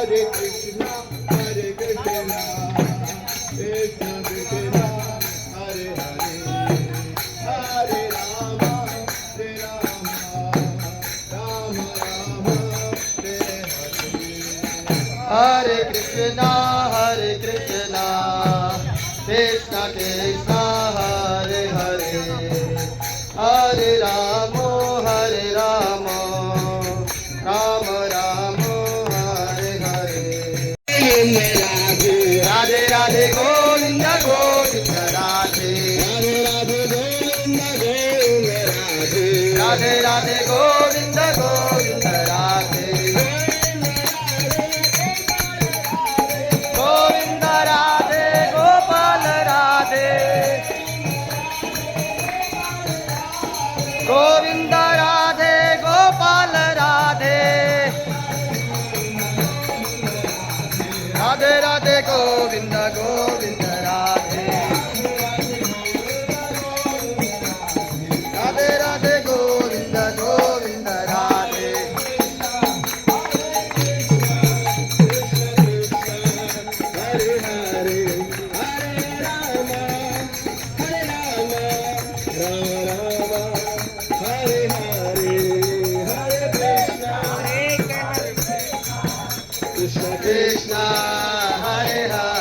Hare Krishna, Hare Krishna, Krishna Krishna, Hare Hare, Hare Rama, Hare Rama, Rama Rama, Hare Hare. Hare Krishna, Krishna Krishna, Hare Hare, Hare Rama, Rama Rama, Hare Hare. Radhe Radhe Govinda Govinda Radhe, Radhe Radhe Govinda Govinda Radhe, Radhe Radhe Govinda Radhe, Gopal Radhe, Govinda Radhe, Gopal Radhe, Radhe Radhe Govinda Govinda Radhe, Radhe Radhe Govinda Govinda Radhe. Hare Hare, Hare Rama, Hare Rama, Rama Rama, Hare Hare, Hare Krishna, Krishna Krishna, Hare Hare.